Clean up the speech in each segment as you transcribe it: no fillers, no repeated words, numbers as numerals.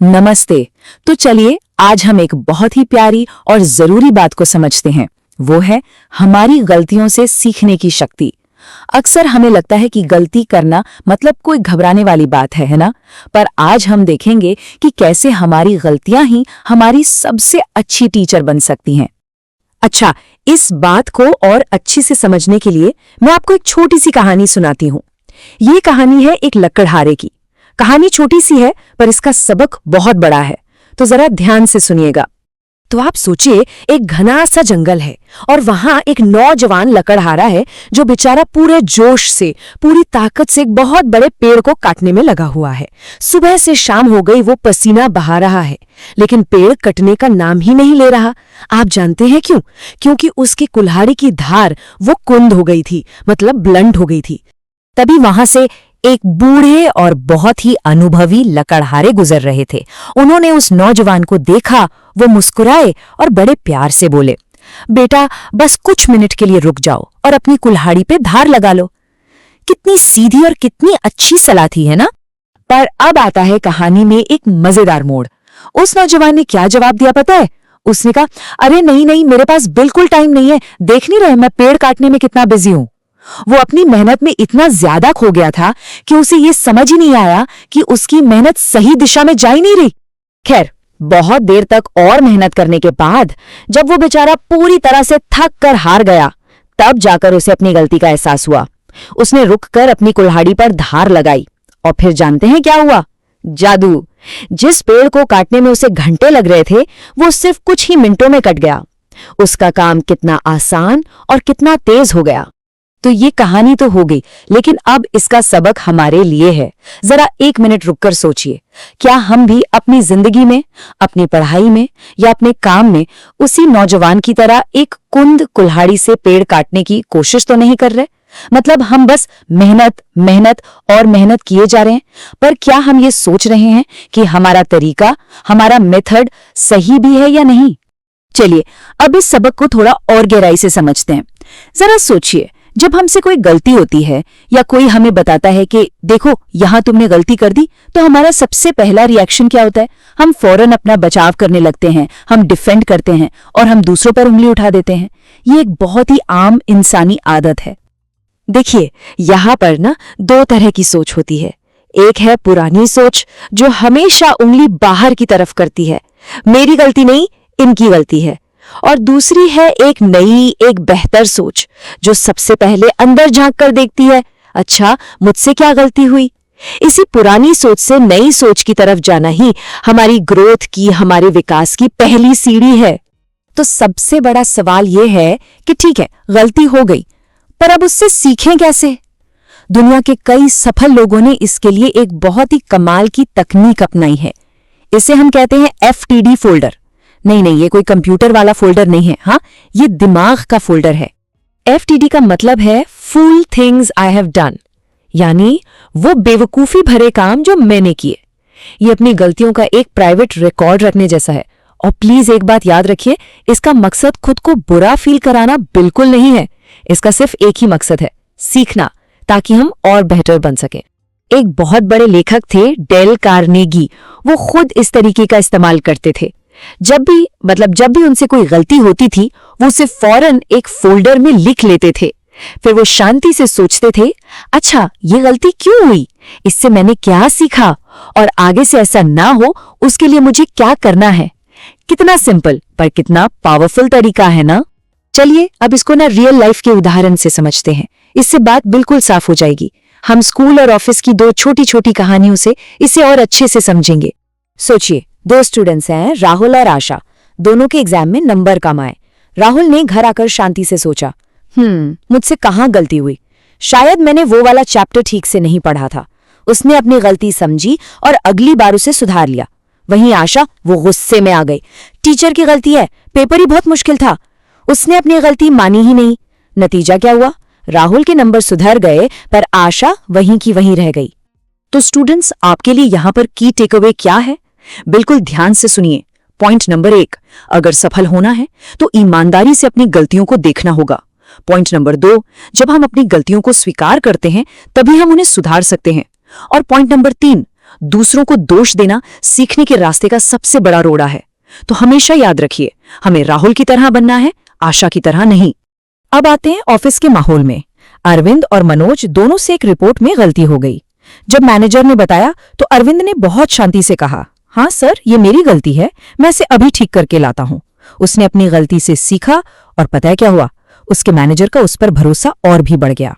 नमस्ते। तो चलिए आज हम एक बहुत ही प्यारी और जरूरी बात को समझते हैं। वो है हमारी गलतियों से सीखने की शक्ति। अक्सर हमें लगता है कि गलती करना मतलब कोई घबराने वाली बात है ना? पर आज हम देखेंगे कि कैसे हमारी गलतियां ही हमारी सबसे अच्छी टीचर बन सकती हैं। अच्छा, इस बात को और अच्छी से समझने के लिए मैं आपको एक छोटी सी कहानी सुनाती हूँ। ये कहानी है एक लकड़हारे की। कहानी छोटी सी है पर इसका सबक बहुत बड़ा है, तो जरा ध्यान से सुनिएगा। तो आप सोचिए, एक घना सा जंगल है और वहां एक नौजवान लकड़हारा है जो बेचारा पूरे जोश से, पूरी ताकत से एक बहुत बड़े पेड़ को काटने में लगा हुआ है। सुबह से शाम हो गई, वो पसीना बहा रहा है, लेकिन पेड़ कटने का नाम ही नहीं ले रहा। आप जानते हैं क्यों? क्योंकि उसकी कुल्हाड़ी की धार वो कुंद हो गई थी, मतलब ब्लंट हो गई थी। तभी वहां से एक बूढ़े और बहुत ही अनुभवी लकड़हारे गुजर रहे थे। उन्होंने उस नौजवान को देखा, वो मुस्कुराए और बड़े प्यार से बोले, बेटा बस कुछ मिनट के लिए रुक जाओ और अपनी कुल्हाड़ी पे धार लगा लो। कितनी सीधी और कितनी अच्छी सलाह थी, है ना? पर अब आता है कहानी में एक मजेदार मोड़। उस नौजवान ने क्या जवाब दिया पता है? उसने कहा, अरे नहीं नहीं, मेरे पास बिल्कुल टाइम नहीं है, देख नहीं रहे मैं पेड़ काटने में कितना बिजी हूं। वो अपनी मेहनत में इतना ज्यादा खो गया था कि उसे ये समझ ही नहीं आया कि उसकी मेहनत सही दिशा में जा ही नहीं रही। खैर, बहुत देर तक और मेहनत करने के बाद जब वो बेचारा पूरी तरह से थक कर हार गया, तब जाकर उसे अपनी गलती का एहसास हुआ। उसने रुककर अपनी कुल्हाड़ी पर धार लगाई और फिर जानते हैं क्या हुआ? जादू। जिस पेड़ को काटने में उसे घंटे लग रहे थे, वो सिर्फ कुछ ही मिनटों में कट गया। उसका काम कितना आसान और कितना तेज हो गया। तो ये कहानी तो हो गई, लेकिन अब इसका सबक हमारे लिए है। जरा एक मिनट रुककर सोचिए, क्या हम भी अपनी जिंदगी में, अपनी पढ़ाई में या अपने काम में उसी नौजवान की तरह एक कुंद कुल्हाड़ी से पेड़ काटने की कोशिश तो नहीं कर रहे? मतलब हम बस मेहनत मेहनत और मेहनत किए जा रहे हैं, पर क्या हम ये सोच रहे हैं कि हमारा तरीका, हमारा मेथड सही भी है या नहीं? चलिए अब इस सबक को थोड़ा और गहराई से समझते हैं। जरा सोचिए, जब हमसे कोई गलती होती है या कोई हमें बताता है कि देखो यहां तुमने गलती कर दी, तो हमारा सबसे पहला रिएक्शन क्या होता है? हम फौरन अपना बचाव करने लगते हैं, हम डिफेंड करते हैं और हम दूसरों पर उंगली उठा देते हैं। ये एक बहुत ही आम इंसानी आदत है। देखिए, यहाँ पर ना दो तरह की सोच होती है। एक है पुरानी सोच जो हमेशा उंगली बाहर की तरफ करती है, मेरी गलती नहीं, इनकी गलती है। और दूसरी है एक नई, एक बेहतर सोच जो सबसे पहले अंदर झांक कर देखती है, अच्छा मुझसे क्या गलती हुई। इसी पुरानी सोच से नई सोच की तरफ जाना ही हमारी ग्रोथ की, हमारे विकास की पहली सीढ़ी है। तो सबसे बड़ा सवाल यह है कि ठीक है, गलती हो गई, पर अब उससे सीखें कैसे? दुनिया के कई सफल लोगों ने इसके लिए एक बहुत ही कमाल की तकनीक अपनाई है। इसे हम कहते हैं FTD फोल्डर। नहीं, ये कोई कंप्यूटर वाला फोल्डर नहीं है, हाँ, ये दिमाग का फोल्डर है। FTD का मतलब है फूल थिंग्स आई हैव डन, यानी वो बेवकूफी भरे काम जो मैंने किए। ये अपनी गलतियों का एक प्राइवेट रिकॉर्ड रखने जैसा है। और प्लीज एक बात याद रखिए, इसका मकसद खुद को बुरा फील कराना बिल्कुल नहीं है। इसका सिर्फ एक ही मकसद है, सीखना, ताकि हम और बेहतर बन सकें। एक बहुत बड़े लेखक थे, डेल कार्नेगी। वो खुद इस तरीके का इस्तेमाल करते थे। जब भी उनसे कोई गलती होती थी, वो उसे फौरन एक फोल्डर में लिख लेते थे। फिर वो शांति से सोचते थे, अच्छा ये गलती क्यों हुई, इससे मैंने क्या सीखा और आगे से ऐसा ना हो उसके लिए मुझे क्या करना है। कितना सिंपल पर कितना पावरफुल तरीका है ना? चलिए अब इसको ना रियल लाइफ के उदाहरण से समझते हैं। इससे बात बिल्कुल साफ हो जाएगी। हम स्कूल और ऑफिस की दो छोटी छोटी कहानियों से इसे और अच्छे से समझेंगे। सोचिए, दो स्टूडेंट्स हैं, राहुल और आशा। दोनों के एग्जाम में नंबर कम आए। राहुल ने घर आकर शांति से सोचा, मुझसे कहाँ गलती हुई, शायद मैंने वो वाला चैप्टर ठीक से नहीं पढ़ा था। उसने अपनी गलती समझी और अगली बार उसे सुधार लिया। वहीं आशा, वो गुस्से में आ गई, टीचर की गलती है, पेपर ही बहुत मुश्किल था। उसने अपनी गलती मानी ही नहीं। नतीजा क्या हुआ? राहुल के नंबर सुधर गए पर आशा वहीं की वहीं रह गई। तो स्टूडेंट्स, आपके लिए यहाँ पर की टेकअवे क्या है? बिल्कुल ध्यान से सुनिए। पॉइंट नंबर 1, अगर सफल होना है तो ईमानदारी से अपनी गलतियों को देखना होगा। पॉइंट नंबर 2, जब हम अपनी गलतियों को स्वीकार करते हैं तभी हम उन्हें सुधार सकते हैं। और पॉइंट नंबर 3, दूसरों को दोष देना सीखने के रास्ते का सबसे बड़ा रोड़ा है। तो हमेशा याद रखिए, हमें राहुल की तरह बनना है, आशा की तरह नहीं। अब आते हैं ऑफिस के माहौल में। अरविंद और मनोज दोनों से एक रिपोर्ट में गलती हो गई। जब मैनेजर ने बताया तो अरविंद ने बहुत शांति से कहा, हाँ सर, ये मेरी गलती है, मैं इसे अभी ठीक करके लाता हूं। उसने अपनी गलती से सीखा और पता है क्या हुआ? उसके मैनेजर का उस पर भरोसा और भी बढ़ गया।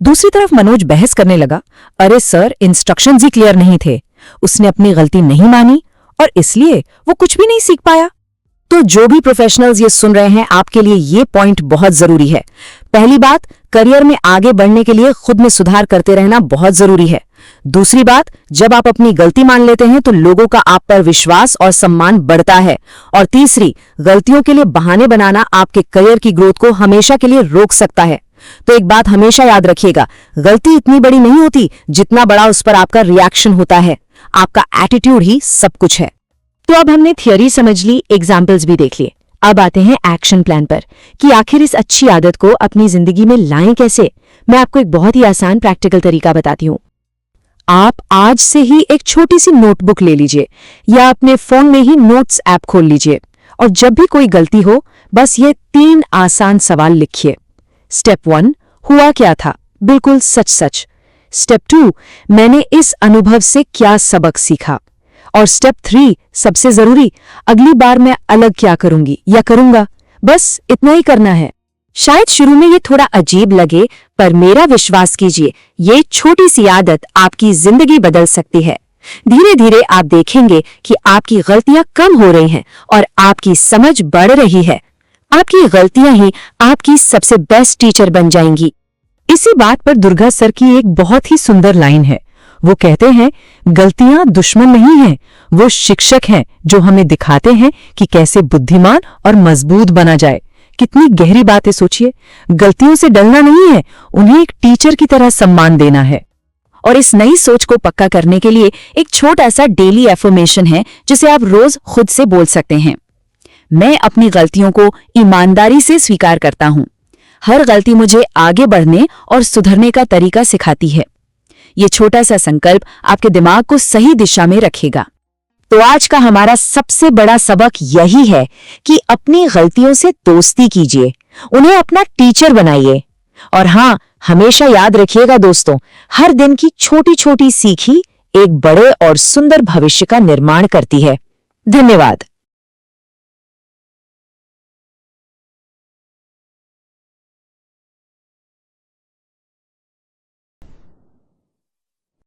दूसरी तरफ मनोज बहस करने लगा, अरे सर, इंस्ट्रक्शंस ही क्लियर नहीं थे। उसने अपनी गलती नहीं मानी और इसलिए वो कुछ भी नहीं सीख पाया। तो जो भी प्रोफेशनल्स ये सुन रहे हैं, आपके लिए ये पॉइंट बहुत जरूरी है। पहली बात, करियर में आगे बढ़ने के लिए खुद में सुधार करते रहना बहुत जरूरी है। दूसरी बात, जब आप अपनी गलती मान लेते हैं तो लोगों का आप पर विश्वास और सम्मान बढ़ता है। और तीसरी, गलतियों के लिए बहाने बनाना आपके करियर की ग्रोथ को हमेशा के लिए रोक सकता है। तो एक बात हमेशा याद रखिएगा, गलती इतनी बड़ी नहीं होती जितना बड़ा उस पर आपका रिएक्शन होता है। आपका एटीट्यूड ही सब कुछ है। तो अब हमने थियोरी समझ ली, एग्जाम्पल्स भी देख लिए। अब आते हैं एक्शन प्लान पर कि आखिर इस अच्छी आदत को अपनी जिंदगी में लाएं कैसे। मैं आपको एक बहुत ही आसान प्रैक्टिकल तरीका बताती हूँ। आप आज से ही एक छोटी सी नोटबुक ले लीजिए या अपने फोन में ही नोट्स ऐप खोल लीजिए और जब भी कोई गलती हो, बस ये 3 आसान सवाल लिखिए। स्टेप 1, हुआ क्या था, बिल्कुल सच सच। स्टेप 2, मैंने इस अनुभव से क्या सबक सीखा। और स्टेप 3, सबसे जरूरी, अगली बार मैं अलग क्या करूंगी या करूंगा। बस इतना ही करना है। शायद शुरू में ये थोड़ा अजीब लगे, पर मेरा विश्वास कीजिए, ये छोटी सी आदत आपकी जिंदगी बदल सकती है। धीरे धीरे आप देखेंगे कि आपकी गलतियां कम हो रही हैं और आपकी समझ बढ़ रही है। आपकी गलतियां ही आपकी सबसे बेस्ट टीचर बन जाएंगी। इसी बात पर दुर्गा सर की एक बहुत ही सुंदर लाइन है। वो कहते हैं, गलतियां दुश्मन नहीं हैं, वो शिक्षक हैं जो हमें दिखाते हैं कि कैसे बुद्धिमान और मजबूत बना जाए। कितनी गहरी बात है, सोचिए। गलतियों से डरना नहीं है, उन्हें एक टीचर की तरह सम्मान देना है। और इस नई सोच को पक्का करने के लिए एक छोटा सा डेली एफर्मेशन है जिसे आप रोज खुद से बोल सकते हैं। मैं अपनी गलतियों को ईमानदारी से स्वीकार करता हूं। हर गलती मुझे आगे बढ़ने और सुधरने का तरीका सिखाती है। ये छोटा सा संकल्प आपके दिमाग को सही दिशा में रखेगा। तो आज का हमारा सबसे बड़ा सबक यही है कि अपनी गलतियों से दोस्ती कीजिए, उन्हें अपना टीचर बनाइए। और हाँ, हमेशा याद रखिएगा दोस्तों, हर दिन की छोटी छोटी सीख ही एक बड़े और सुंदर भविष्य का निर्माण करती है। धन्यवाद।